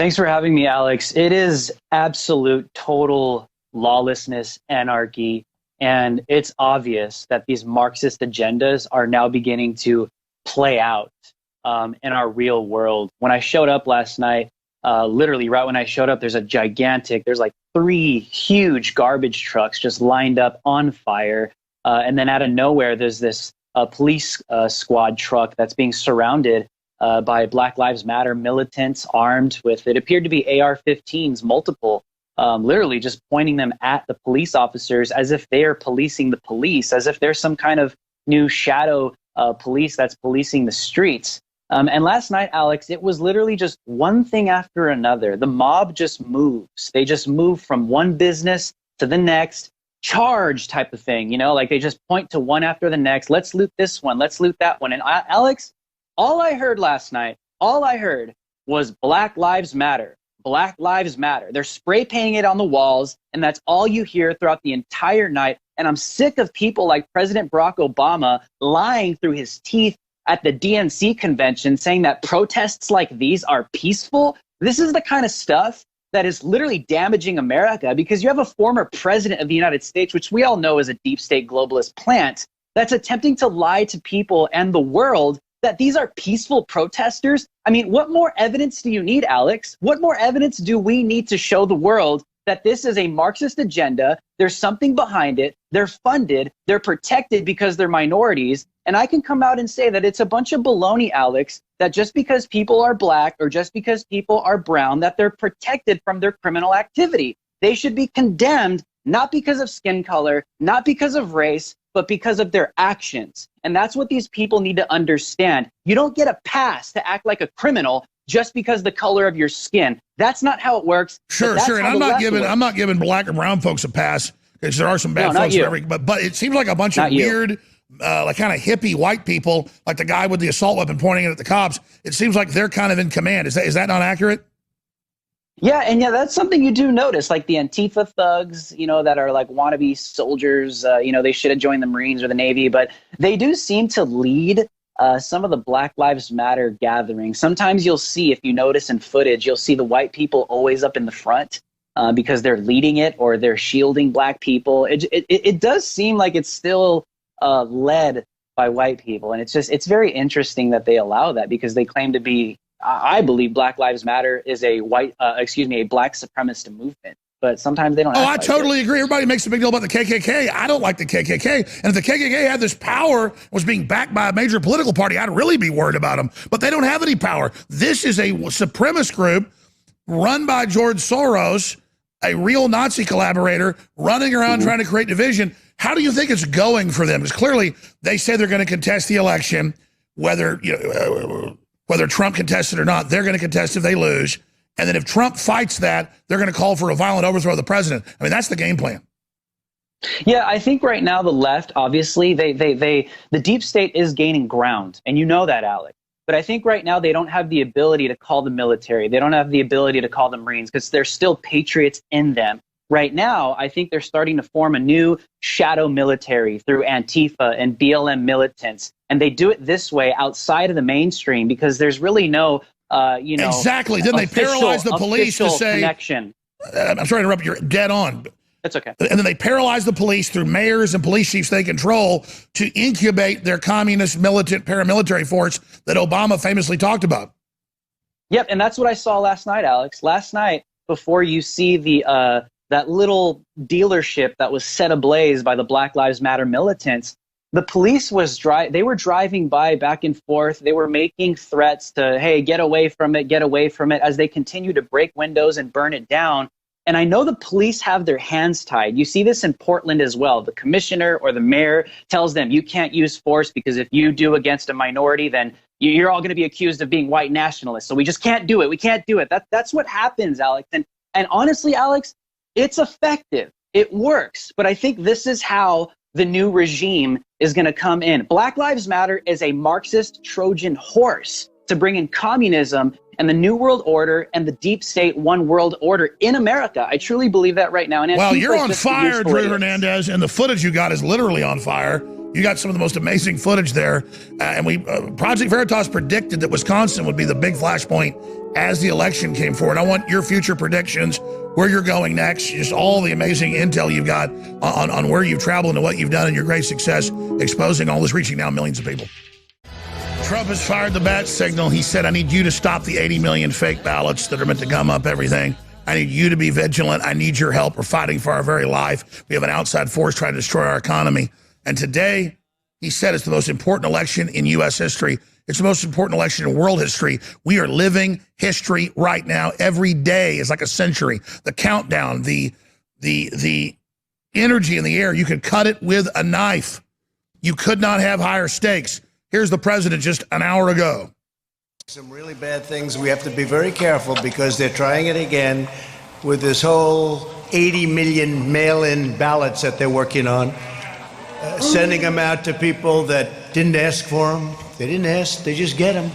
Thanks for having me, Alex. It is absolute total lawlessness, anarchy, and it's obvious that these Marxist agendas are now beginning to play out in our real world. When I showed up last night, literally right when I showed up, there's like 3 huge garbage trucks just lined up on fire. And then out of nowhere, there's this police squad truck that's being surrounded by Black Lives Matter militants armed with, it appeared to be AR-15s, multiple, literally just pointing them at the police officers as if they are policing the police, as if there's some kind of new shadow police that's policing the streets. And last night, Alex, it was literally just one thing after another. The mob just moves. They just move from one business to the next, charge type of thing, you know, like they just point to one after the next. Let's loot this one. Let's loot that one. And Alex, all I heard last night, all I heard was Black Lives Matter. Black Lives Matter. They're spray painting it on the walls, and that's all you hear throughout the entire night. And I'm sick of people like President Barack Obama lying through his teeth at the DNC convention saying that protests like these are peaceful. This is the kind of stuff that is literally damaging America, because you have a former president of the United States, which we all know is a deep state globalist plant, that's attempting to lie to people and the world that these are peaceful protesters. I mean, what more evidence do you need, Alex? What more evidence do we need to show the world that this is a Marxist agenda? There's something behind it. They're funded. They're protected because they're minorities. And I can come out and say that it's a bunch of baloney, Alex, that just because people are black or just because people are brown, that they're protected from their criminal activity. They should be condemned, not because of skin color, not because of race, but because of their actions. And that's what these people need to understand. You don't get a pass to act like a criminal just because the color of your skin. That's not how it works. Sure. And I'm not giving black and brown folks a pass, because there are some bad folks in every, but it seems like a bunch of weird, like kind of hippie white people, like the guy with the assault weapon pointing it at the cops. It seems like they're kind of in command. Is that not accurate? Yeah, and that's something you do notice, like the Antifa thugs, you know, that are like wannabe soldiers, you know, they should have joined the Marines or the Navy, but they do seem to lead some of the Black Lives Matter gatherings. Sometimes you'll see, if you notice in footage, you'll see the white people always up in the front because they're leading it or they're shielding black people. It does seem like it's still led by white people, and it's very interesting that they allow that, because they claim to be, I believe Black Lives Matter is a black supremacist movement, but sometimes they don't. Oh, I totally agree. Everybody makes a big deal about the KKK. I don't like the KKK. And if the KKK had this power, was being backed by a major political party, I'd really be worried about them. But they don't have any power. This is a supremacist group run by George Soros, a real Nazi collaborator, running around trying to create division. How do you think it's going for them? Because clearly they say they're going to contest the election, whether Trump contests it or not. They're going to contest if they lose. And then if Trump fights that, they're going to call for a violent overthrow of the president. I mean, that's the game plan. Yeah, I think right now the left, obviously, the deep state is gaining ground. And you know that, Alex. But I think right now they don't have the ability to call the military. They don't have the ability to call the Marines, because there's still patriots in them. Right now, I think they're starting to form a new shadow military through Antifa and BLM militants. And they do it this way outside of the mainstream, because there's really no, exactly. Then they paralyze the police to say, connection. I'm sorry to interrupt, you're dead on. That's okay. And then they paralyze the police through mayors and police chiefs they control to incubate their communist militant paramilitary force that Obama famously talked about. Yep, and that's what I saw last night, Alex. Last night, before you see the that little dealership that was set ablaze by the Black Lives Matter militants, the police they were driving by back and forth. They were making threats to, hey, get away from it, as they continue to break windows and burn it down. And I know the police have their hands tied. You see this in Portland as well. The commissioner or the mayor tells them, you can't use force, because if you do against a minority, then you're all going to be accused of being white nationalists. So we just can't do it. We can't do it. That's what happens, Alex. And honestly, Alex, it's effective. It works. But I think this is how the new regime is going to come in. Black Lives Matter is a Marxist Trojan horse to bring in communism and the New World Order and the deep state one world order in America. I truly believe that right now. And well, you're on fire, Drew Hernandez, and the footage you got is literally on fire. You got some of the most amazing footage there. And Project Veritas predicted that Wisconsin would be the big flashpoint as the election came forward. I want your future predictions, where you're going next, just all the amazing intel you've got on where you've traveled and what you've done and your great success exposing all this, reaching now millions of people. Trump has fired the bat signal. He said, I need you to stop the 80 million fake ballots that are meant to gum up everything. I need you to be vigilant. I need your help. We're fighting for our very life. We have an outside force trying to destroy our economy. And today, he said it's the most important election in U.S. history. It's the most important election in world history. We are living history right now. Every day is like a century. The countdown, the energy in the air, you could cut it with a knife. You could not have higher stakes. Here's the president just an hour ago. Some really bad things. We have to be very careful because they're trying it again with this whole 80 million mail-in ballots that they're working on, sending them out to people that didn't ask for them. They didn't ask, they just get them.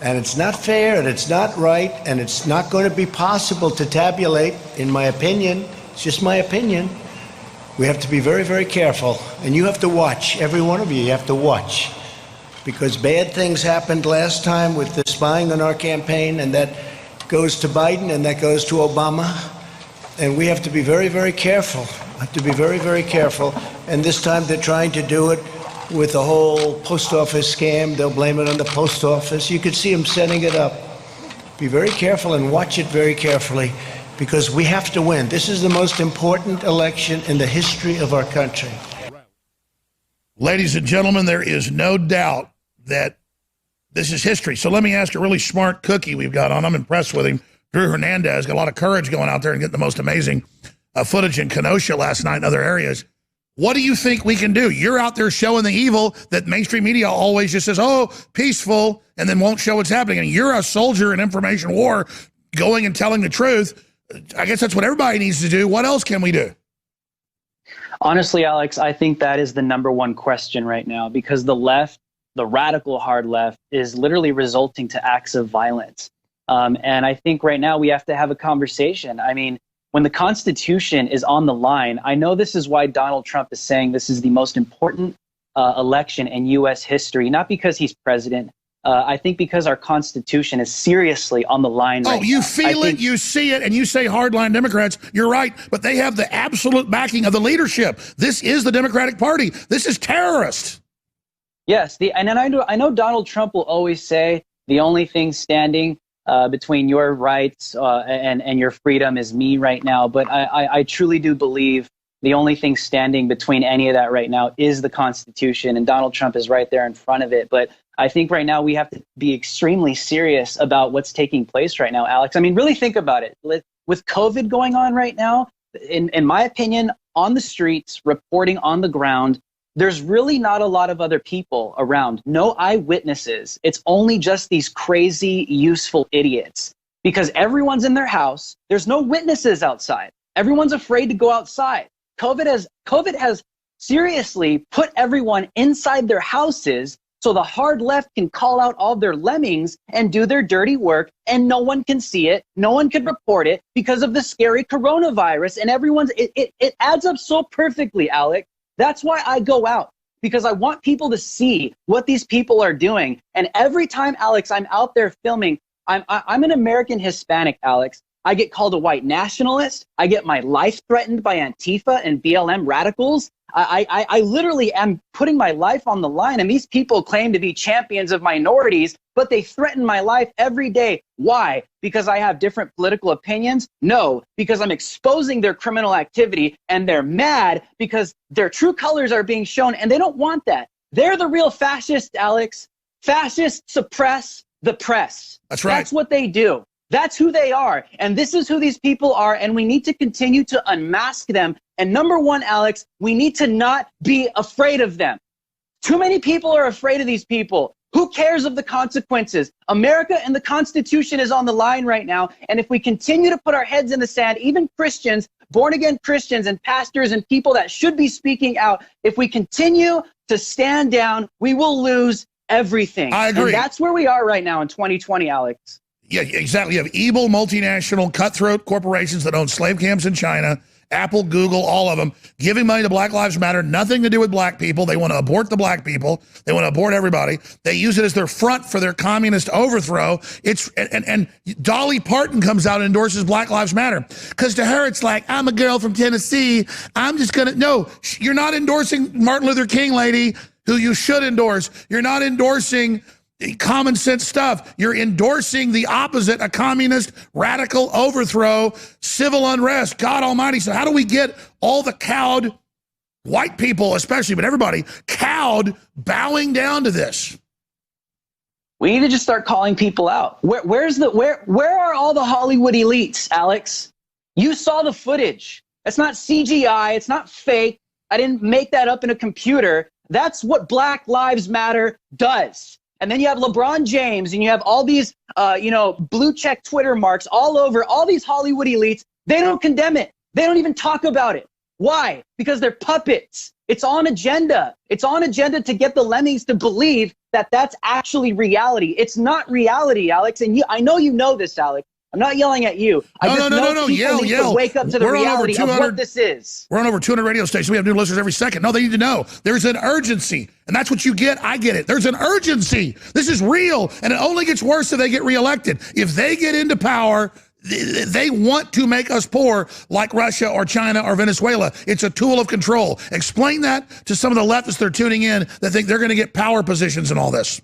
And it's not fair, and it's not right, and it's not going to be possible to tabulate, in my opinion. It's just my opinion. We have to be very, very careful. And you have to watch, every one of you have to watch. Because bad things happened last time with the spying on our campaign, and that goes to Biden, and that goes to Obama. And we have to be very, very careful. Have to be very, very careful. And this time they're trying to do it with the whole post office scam. They'll blame it on the post office. You could see them setting it up. Be very careful and watch it very carefully, because we have to win. This is the most important election in the history of our country. Ladies and gentlemen, there is no doubt that this is history. So let me ask a really smart cookie we've got on. I'm impressed with him. Drew Hernandez got a lot of courage going out there and getting the most amazing footage in Kenosha last night and other areas. What do you think we can do? You're out there showing the evil that mainstream media always just says, oh, peaceful, and then won't show what's happening. And you're a soldier in information war going and telling the truth. I guess that's what everybody needs to do. What else can we do? Honestly, Alex, I think that is the number one question right now, because the left, the radical hard left, is literally resulting to acts of violence. And I think right now we have to have a conversation. I mean, when the Constitution is on the line, I know this is why Donald Trump is saying this is the most important election in U.S. history, not because he's president. I think because our Constitution is seriously on the line right now. Oh, you feel it, you see it, and you say hardline Democrats. You're right, but they have the absolute backing of the leadership. This is the Democratic Party. This is terrorist. Yes, and then I know Donald Trump will always say the only thing standing between your rights and your freedom is me right now. But I truly do believe the only thing standing between any of that right now is the Constitution, and Donald Trump is right there in front of it. But I think right now we have to be extremely serious about what's taking place right now, Alex. I mean, really think about it. With COVID going on right now, in my opinion, on the streets, reporting on the ground, there's really not a lot of other people around. No eyewitnesses. It's only just these crazy, useful idiots. Because everyone's in their house. There's no witnesses outside. Everyone's afraid to go outside. COVID has seriously put everyone inside their houses so the hard left can call out all their lemmings and do their dirty work, and no one can see it. No one can report it because of the scary coronavirus. And it adds up so perfectly, Alec. That's why I go out, because I want people to see what these people are doing. And every time, Alex, I'm out there filming, I'm an American Hispanic, Alex. I get called a white nationalist. I get my life threatened by Antifa and BLM radicals. I literally am putting my life on the line. And these people claim to be champions of minorities, but they threaten my life every day. Why? Because I have different political opinions? No, because I'm exposing their criminal activity, and they're mad because their true colors are being shown, and they don't want that. They're the real fascists, Alex. Fascists suppress the press. That's right. That's what they do. That's who they are. And this is who these people are. And we need to continue to unmask them. And number one, Alex, we need to not be afraid of them. Too many people are afraid of these people. Who cares of the consequences? America and the Constitution is on the line right now. And if we continue to put our heads in the sand, even Christians, born-again Christians and pastors and people that should be speaking out, if we continue to stand down, we will lose everything. I agree. And that's where we are right now in 2020, Alex. Yeah, exactly. You have evil multinational cutthroat corporations that own slave camps in China Apple, Google, all of them, giving money to Black Lives Matter, nothing to do with black people. They want to abort the black people. They want to abort everybody. They use it as their front for their communist overthrow. And Dolly Parton comes out and endorses Black Lives Matter. Because to her, it's like, I'm a girl from Tennessee. I'm just going to, no, you're not endorsing Martin Luther King, lady, who you should endorse. You're not endorsing common sense stuff. You're endorsing the opposite, a communist radical overthrow, civil unrest. God almighty. So how do we get all the cowed white people, especially, but everybody cowed, bowing down to this? We need to just start calling people out. Where are all the Hollywood elites, Alex? You saw the footage. It's not CGI. It's not fake. I didn't make that up in a computer. That's what Black Lives Matter does. And then you have LeBron James and you have all these, blue check Twitter marks all over, all these Hollywood elites. They don't condemn it. They don't even talk about it. Why? Because they're puppets. It's on agenda. It's on agenda to get the lemmings to believe that that's actually reality. It's not reality, Alex. And I know you know this, Alex. I'm not yelling at you. No. Yell. Wake up to the reality of what this is. We're on over 200 radio stations. We have new listeners every second. No, they need to know. There's an urgency. And that's what you get. I get it. There's an urgency. This is real. And it only gets worse if they get reelected. If they get into power, they want to make us poor like Russia or China or Venezuela. It's a tool of control. Explain that to some of the leftists that are tuning in that think they're going to get power positions in all this.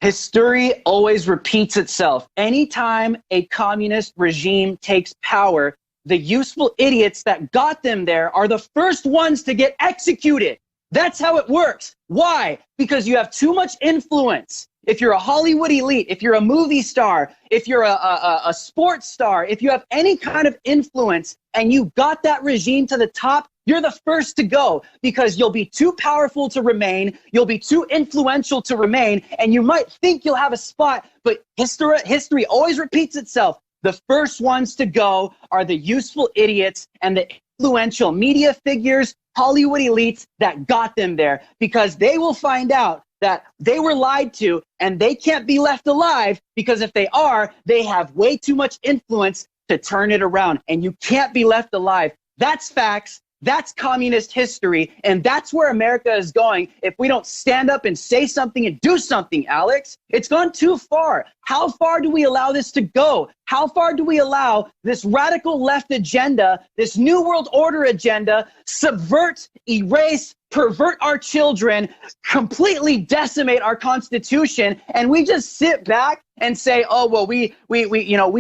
History always repeats itself. Anytime a communist regime takes power, the useful idiots that got them there are the first ones to get executed. That's how it works. Why? Because you have too much influence. If you're a Hollywood elite, if you're a movie star, if you're a sports star, if you have any kind of influence and you got that regime to the top, you're the first to go because you'll be too powerful to remain. You'll be too influential to remain. And you might think you'll have a spot, but history always repeats itself. The first ones to go are the useful idiots and the influential media figures, Hollywood elites that got them there because they will find out that they were lied to and they can't be left alive because if they are, they have way too much influence to turn it around and you can't be left alive. That's facts. That's communist history, and that's where America is going if we don't stand up and say something and do something, Alex. It's gone too far. How far do we allow this to go? How far do we allow this radical left agenda, this New World Order agenda, subvert, erase, pervert our children, completely decimate our Constitution, and we just sit back and say, oh, well, we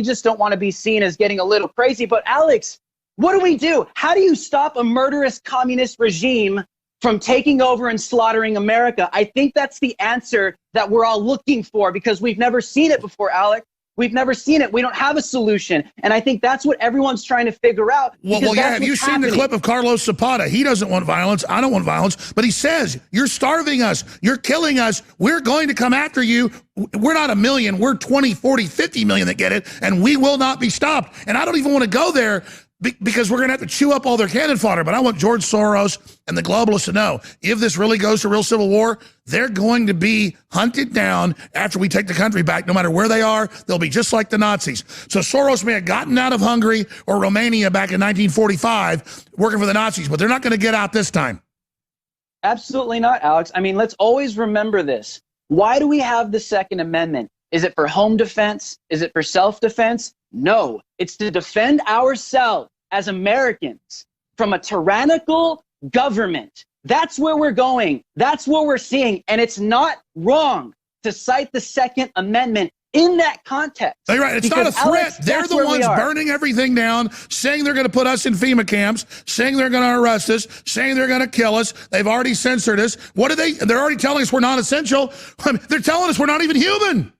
just don't want to be seen as getting a little crazy. But Alex, what do? How do you stop a murderous communist regime from taking over and slaughtering America? I think that's the answer that we're all looking for because we've never seen it before, Alex. We've never seen it. We don't have a solution. And I think that's what everyone's trying to figure out. Well, yeah, have you seen the clip of Carlos Zapata? He doesn't want violence. I don't want violence. But he says, you're starving us. You're killing us. We're going to come after you. We're not a million. We're 20, 40, 50 million that get it. And we will not be stopped. And I don't even want to go there because we're going to have to chew up all their cannon fodder. But I want George Soros and the globalists to know, if this really goes to real civil war, they're going to be hunted down after we take the country back. No matter where they are, they'll be just like the Nazis. So Soros may have gotten out of Hungary or Romania back in 1945 working for the Nazis, but they're not going to get out this time. Absolutely not, Alex. I mean, let's always remember this. Why do we have the Second Amendment? Is it for home defense? Is it for self-defense? No, it's to defend ourselves as Americans from a tyrannical government. That's where we're going. That's what we're seeing. And it's not wrong to cite the Second Amendment in that context. You're right. It's not a threat. Alex, they're the ones burning everything down, saying they're going to put us in FEMA camps, saying they're going to arrest us, saying they're going to kill us. They've already censored us. What are they? They're already telling us we're not essential. They're telling us we're not even human.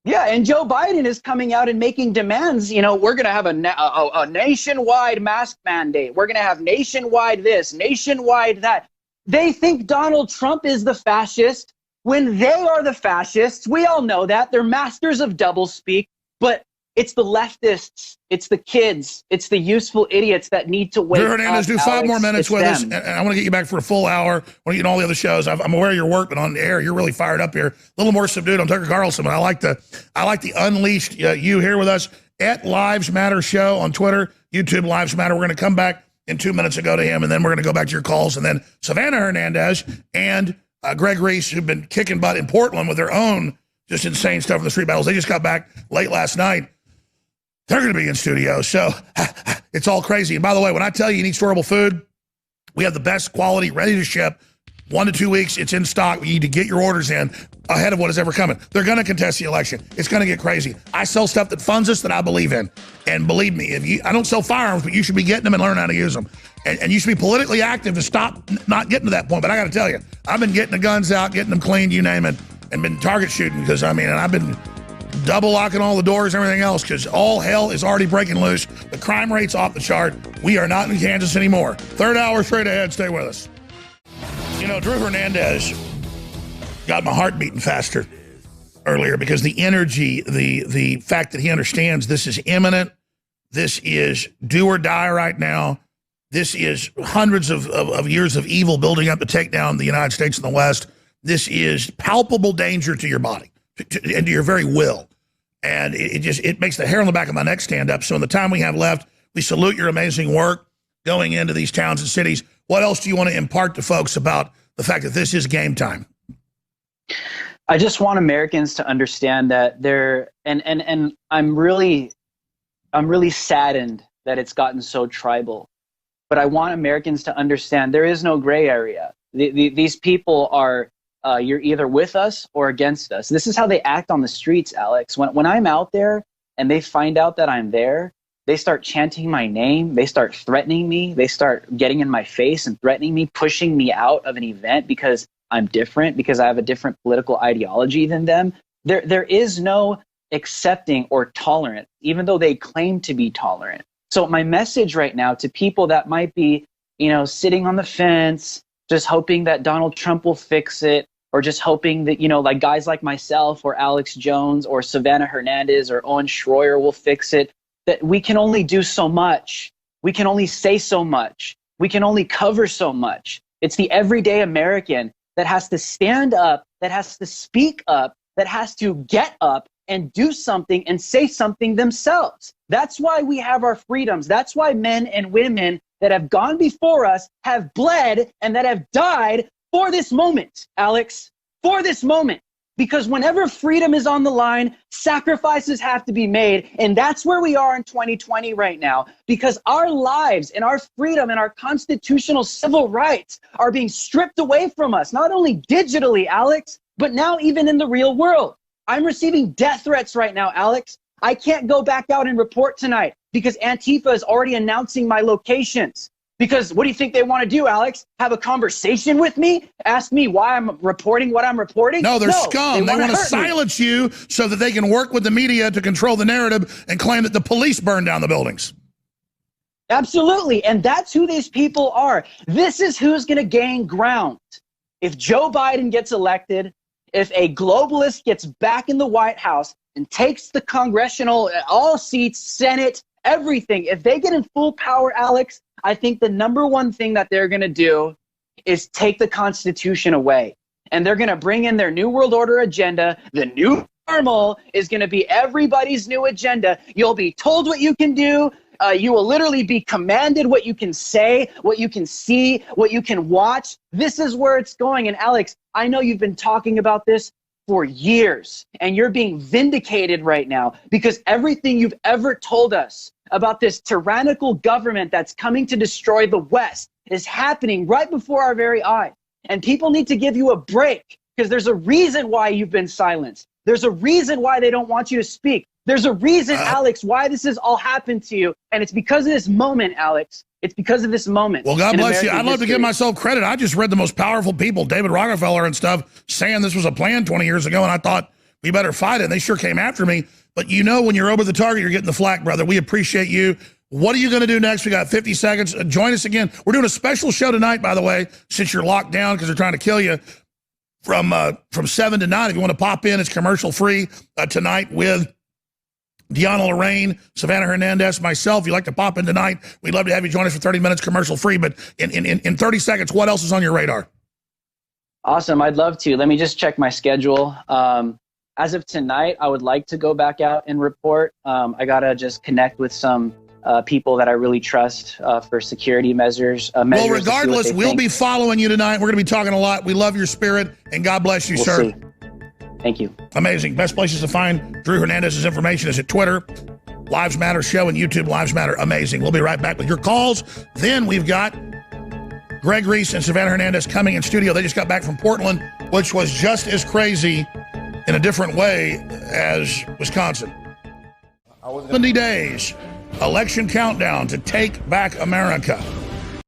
Yeah, and Joe Biden is coming out and making demands. You know, we're going to have a nationwide mask mandate. We're going to have nationwide this, nationwide that. They think Donald Trump is the fascist when they are the fascists. We all know that. They're masters of doublespeak. But it's the leftists, it's the kids, it's the useful idiots that need to wake up. Hernandez, do 5 more minutes with us, and I want to get you back for a full hour. I want to get in all the other shows. I'm aware of your work, but on the air, you're really fired up here. A little more subdued on Tucker Carlson, but I like the unleashed you here with us. at Lives Matter Show on Twitter, YouTube Lives Matter. We're going to come back in 2 minutes ago to him, and then we're going to go back to your calls, and then Savannah Hernandez and Greg Reese, who've been kicking butt in Portland with their own just insane stuff in the street battles. They just got back late last night. They're going to be in studio, so it's all crazy. And by the way, when I tell you need storable food, we have the best quality, ready to ship. 1 to 2 weeks, it's in stock. You need to get your orders in ahead of what is ever coming. They're going to contest the election. It's going to get crazy. I sell stuff that funds us that I believe in. And believe me, I don't sell firearms, but you should be getting them and learn how to use them. And you should be politically active to stop not getting to that point. But I got to tell you, I've been getting the guns out, getting them cleaned, you name it, and been target shooting because, and I've been double locking all the doors and everything else because all hell is already breaking loose. The crime rate's off the chart. We are not in Kansas anymore. Third hour straight ahead. Stay with us. You know, Drew Hernandez got my heart beating faster earlier because the energy, the fact that he understands this is imminent, this is do or die right now, this is hundreds of years of evil building up to take down the United States and the West. This is palpable danger to your body and to your very will. And it makes the hair on the back of my neck stand up. So in the time we have left, we salute your amazing work going into these towns and cities. What else do you want to impart to folks about the fact that this is game time? I just want Americans to understand that and I'm really saddened that it's gotten so tribal. But I want Americans to understand there is no gray area. These people are, you're either with us or against us. This is how they act on the streets, Alex. When I'm out there and they find out that I'm there, they start chanting my name. They start threatening me. They start getting in my face and threatening me, pushing me out of an event because I'm different, because I have a different political ideology than them. There is no accepting or tolerance, even though they claim to be tolerant. So my message right now to people that might be, sitting on the fence, just hoping that Donald Trump will fix it, or just hoping that, like guys like myself or Alex Jones or Savannah Hernandez or Owen Schroyer will fix it, that we can only do so much. We can only say so much. We can only cover so much. It's the everyday American that has to stand up, that has to speak up, that has to get up and do something and say something themselves. That's why we have our freedoms. That's why men and women that have gone before us have bled and that have died for this moment, Alex, for this moment. Because whenever freedom is on the line, sacrifices have to be made. And that's where we are in 2020 right now, because our lives and our freedom and our constitutional civil rights are being stripped away from us, not only digitally, Alex, but now even in the real world. I'm receiving death threats right now, Alex. I can't go back out and report tonight because Antifa is already announcing my locations. Because what do you think they want to do, Alex? Have a conversation with me? Ask me why I'm reporting what I'm reporting? No, they're scum. They want to silence you so that they can work with the media to control the narrative and claim that the police burned down the buildings. Absolutely. And that's who these people are. This is who's going to gain ground. If Joe Biden gets elected, if a globalist gets back in the White House and takes the congressional, all seats, Senate, everything, if they get in full power, Alex, I think the number one thing that they're going to do is take the Constitution away. And they're going to bring in their New World Order agenda. The new normal is going to be everybody's new agenda. You'll be told what you can do. You will literally be commanded what you can say, what you can see, what you can watch. This is where it's going. And Alex, I know you've been talking about this for years, and you're being vindicated right now because everything you've ever told us about this tyrannical government that's coming to destroy the West is happening right before our very eyes. And people need to give you a break because there's a reason why you've been silenced. There's a reason why they don't want you to speak. There's a reason, Alex, why this has all happened to you. And it's because of this moment, Alex. It's because of this moment. Well, God bless you. I'd love to give myself credit. I just read the most powerful people, David Rockefeller and stuff, saying this was a plan 20 years ago, and I thought we better fight it. And they sure came after me. But when you're over the target, you're getting the flack, brother. We appreciate you. What are you going to do next? We got 50 seconds. Join us again. We're doing a special show tonight, by the way, since you're locked down because they're trying to kill you, from 7 to 9. If you want to pop in, it's commercial free tonight with Deanna Lorraine, Savannah Hernandez, myself. If you'd like to pop in tonight, we'd love to have you join us for 30 minutes commercial free. But in 30 seconds, what else is on your radar? Awesome. I'd love to. Let me just check my schedule. as of tonight, I would like to go back out and report. I got to just connect with some people that I really trust for security measures. Well, regardless, we'll be following you tonight. We're going to be talking a lot. We love your spirit, and God bless you, sir. See. Thank you. Amazing. Best places to find Drew Hernandez's information is at Twitter, Lives Matter Show, and YouTube Lives Matter. Amazing. We'll be right back with your calls. Then we've got Greg Reese and Savannah Hernandez coming in studio. They just got back from Portland, which was just as crazy in a different way as Wisconsin. 70 days, election countdown to take back America.